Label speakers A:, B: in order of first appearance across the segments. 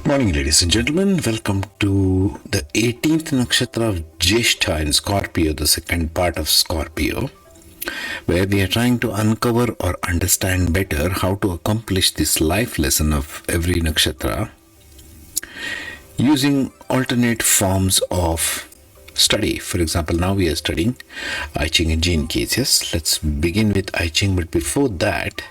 A: Morning, ladies and gentlemen. Welcome to the 18th Nakshatra of Jyeshtha in Scorpio, the second part of Scorpio, where we are trying to uncover or understand better how to accomplish this life lesson of every Nakshatra using alternate forms of study. For example, now we are studying i-ching and gene keys. Yes, let's begin with i-ching, but before that,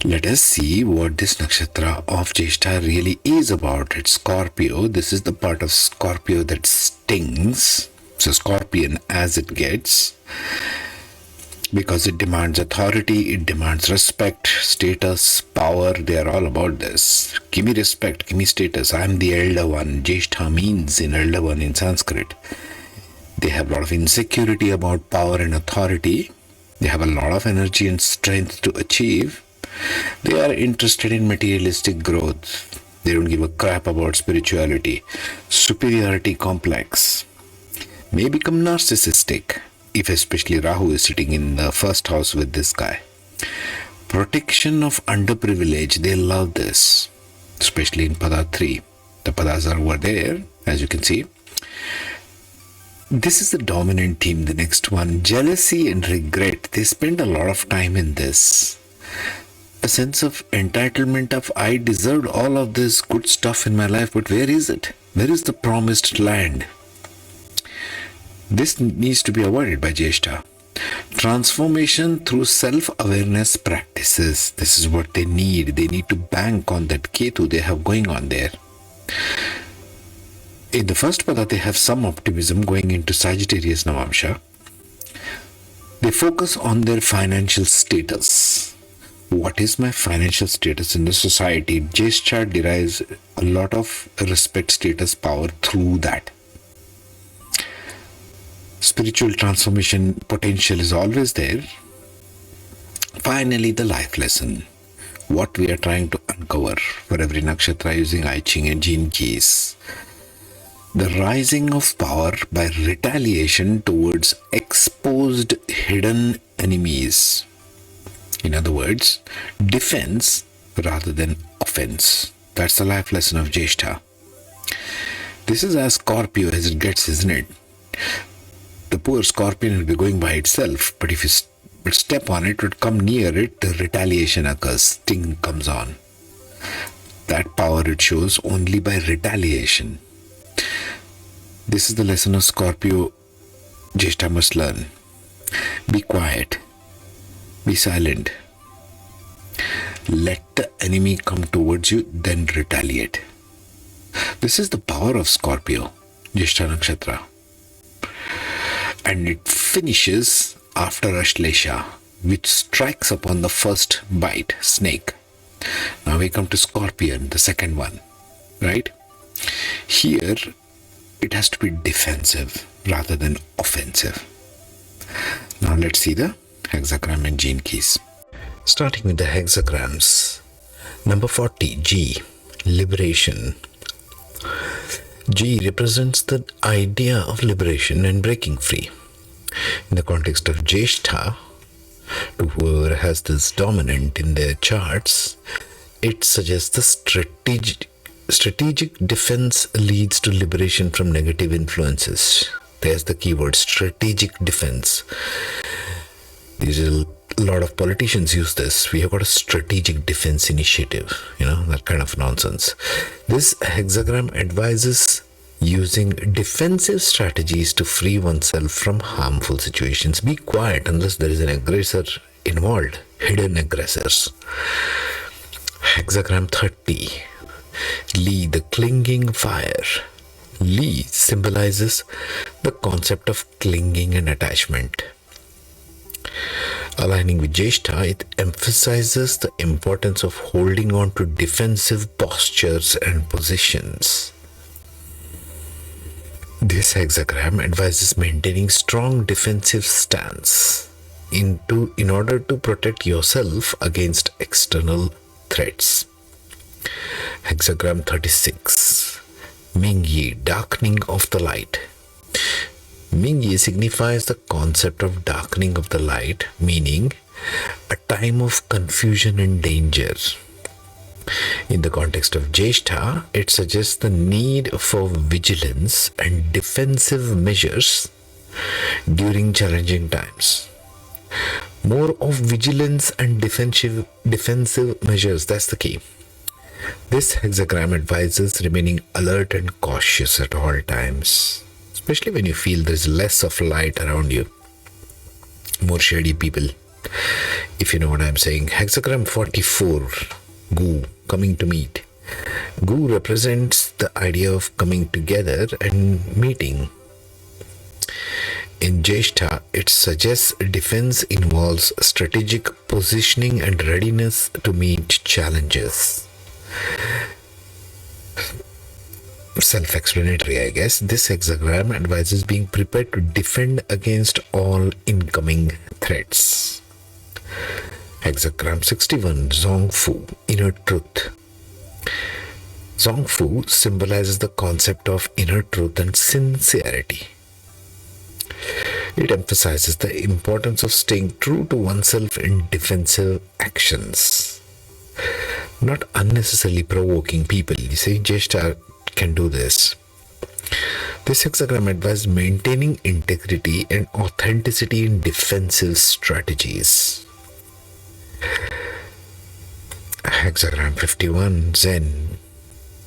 A: let us see what this nakshatra of Jyeshtha really is about. It's Scorpio. This is the part of Scorpio that stings. So Scorpion as it gets, because it demands authority, it demands respect, status, power. They are all about this. Give me respect, give me status. I am the elder one. Jyeshtha means in elder one in Sanskrit. They have a lot of insecurity about power and authority. They have a lot of energy and strength to achieve. They are interested in materialistic growth. They don't give a crap about spirituality. Superiority complex. May become narcissistic if especially Rahu is sitting in the first house with this guy. Protection of underprivileged. They love this, especially in Pada 3. The Padas are over there, as you can see. This is the dominant theme. The next one, jealousy and regret. They spend a lot of time in this. A sense of entitlement of I deserved all of this good stuff in my life, but where is it? Where is the promised land? This needs to be avoided by Jyeshtha. Transformation through self-awareness practices. This is what they need. They need to bank on that Ketu they have going on there. In the first pada, they have some optimism going into Sagittarius Navamsha. They focus on their financial status. What is my financial status in the society? Jyeshtha derives a lot of respect, status, power through that. Spiritual transformation potential is always there. Finally, the life lesson. What we are trying to uncover for every nakshatra using i-ching and gene keys. The rising of power by retaliation towards exposed hidden enemies. In other words, defense rather than offense. That's the life lesson of Jyeshtha. This is as Scorpio as it gets, isn't it? The poor scorpion will be going by itself, but if you step on it, would come near it, the retaliation occurs, sting comes on. That power it shows only by retaliation. This is the lesson of Scorpio Jyeshtha must learn. Be quiet. Be silent. Let the enemy come towards you, then retaliate. This is the power of Scorpio, Jyeshtha Nakshatra. And it finishes after Ashlesha, which strikes upon the first bite, snake. Now we come to Scorpion, the second one, right? Here, it has to be defensive rather than offensive. Now let's see the hexagram and gene keys. Starting with the hexagrams. Number 40, G, liberation. G represents the idea of liberation and breaking free. In the context of Jyeshtha, to whoever has this dominant in their charts, it suggests the strategic defense leads to liberation from negative influences. There's the keyword, strategic defense. These are a lot of politicians use this. We have got a strategic defense initiative, that kind of nonsense. This hexagram advises using defensive strategies to free oneself from harmful situations. Be quiet unless there is an aggressor involved, hidden aggressors. Hexagram 30, Li, the clinging fire. Li symbolizes the concept of clinging and attachment. Aligning with Jyeshtha, it emphasizes the importance of holding on to defensive postures and positions. This hexagram advises maintaining strong defensive stance in order to protect yourself against external threats. Hexagram 36, Ming-yi, darkening of the light. Ming-yi signifies the concept of darkening of the light, meaning a time of confusion and danger. In the context of Jyeshtha, it suggests the need for vigilance and defensive measures during challenging times. More of vigilance and defensive measures, that's the key. This hexagram advises remaining alert and cautious at all times, especially when you feel there's less of light around you. More shady people, if you know what I'm saying. Hexagram 44, Gu, coming to meet. Gu represents the idea of coming together and meeting. In Jyeshtha, it suggests defense involves strategic positioning and readiness to meet challenges. Self-explanatory, I guess. This hexagram advises being prepared to defend against all incoming threats. Hexagram 61, Zongfu, inner truth. Zongfu symbolizes the concept of inner truth and sincerity. It emphasizes the importance of staying true to oneself in defensive actions, not unnecessarily provoking people. You see, Jyeshtha can do this. This hexagram advises maintaining integrity and authenticity in defensive strategies. Hexagram 51, Zen,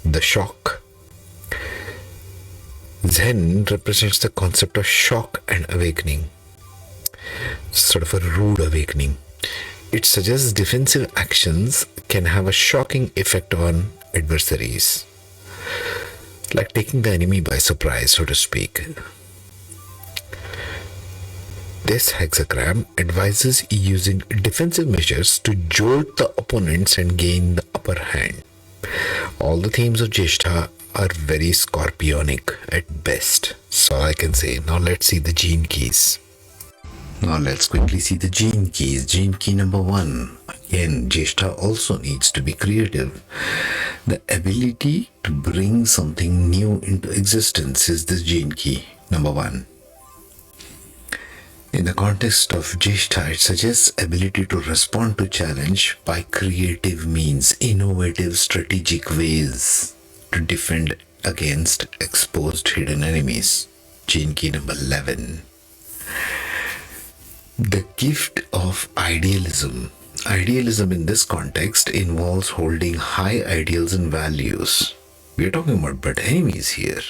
A: the shock. Zen represents the concept of shock and awakening, sort of a rude awakening. It suggests defensive actions can have a shocking effect on adversaries, like taking the enemy by surprise, so to speak. This hexagram advises using defensive measures to jolt the opponents and gain the upper hand. All the themes of Jyeshtha are very Scorpionic at best. So I can say. Now let's see the gene keys. Now let's quickly see the gene keys. Gene key number 1. Again, Jyeshtha also needs to be creative. The ability to bring something new into existence is the gene key number 1. In the context of Jyeshtha, it suggests ability to respond to challenge by creative means, innovative, strategic ways to defend against exposed hidden enemies. Gene key number 11. The gift of idealism. Idealism in this context involves holding high ideals and values. We are talking about enemies here.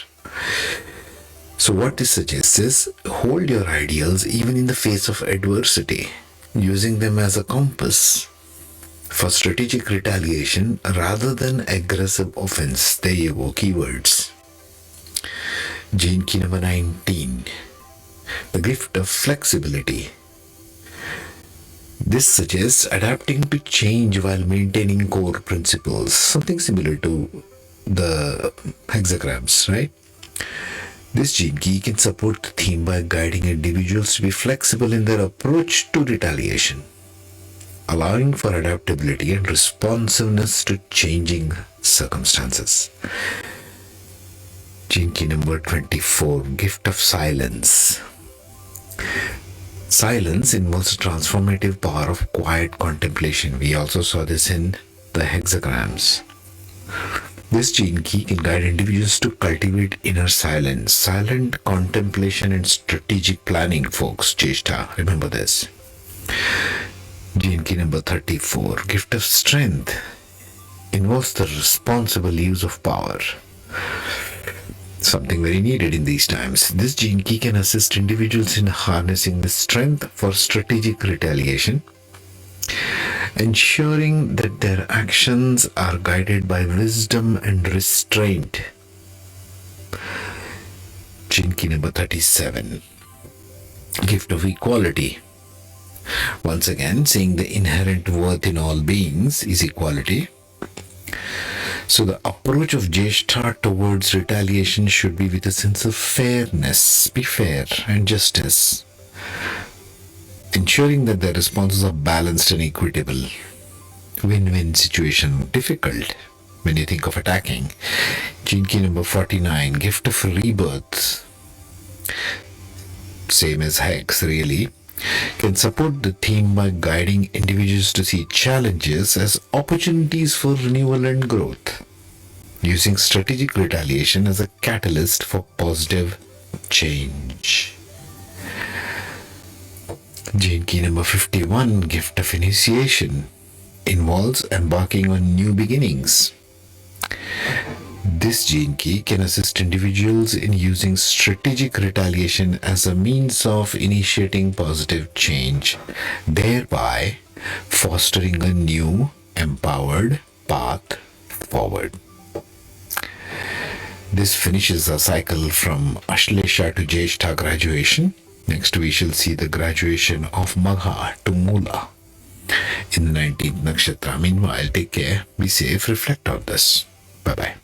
A: So what this suggests is hold your ideals even in the face of adversity, using them as a compass for strategic retaliation rather than aggressive offense. There you go, keywords. Gene key number 19. The gift of flexibility. This suggests adapting to change while maintaining core principles. Something similar to the hexagrams, right? This gene key can support the theme by guiding individuals to be flexible in their approach to retaliation, allowing for adaptability and responsiveness to changing circumstances. Gene key number 24, gift of silence. Silence involves the transformative power of quiet contemplation. We also saw this in the hexagrams. This gene key can guide individuals to cultivate inner silence, silent contemplation and strategic planning, folks. Jyeshtha, remember this. Gene key number 34, gift of strength, involves the responsible use of power. Something very needed in these times. This gene key can assist individuals in harnessing the strength for strategic retaliation, ensuring that their actions are guided by wisdom and restraint. Gene key number 37, gift of equality. Once again, seeing the inherent worth in all beings is equality. So the approach of Jyeshtha towards retaliation should be with a sense of fairness, be fair, and justice, ensuring that the responses are balanced and equitable. Win-win situation. Difficult when you think of attacking. Gene key number 49, gift of rebirth. Same as hex, really. can support the theme by guiding individuals to see challenges as opportunities for renewal and growth, using strategic retaliation as a catalyst for positive change. Gene key number 51, gift of initiation, involves embarking on new beginnings. This gene key can assist individuals in using strategic retaliation as a means of initiating positive change, thereby fostering a new, empowered path forward. This finishes the cycle from Ashlesha to Jyeshtha graduation. Next we shall see the graduation of Magha to Mula in the 19th Nakshatra. Meanwhile, take care, be safe, reflect on this. Bye-bye.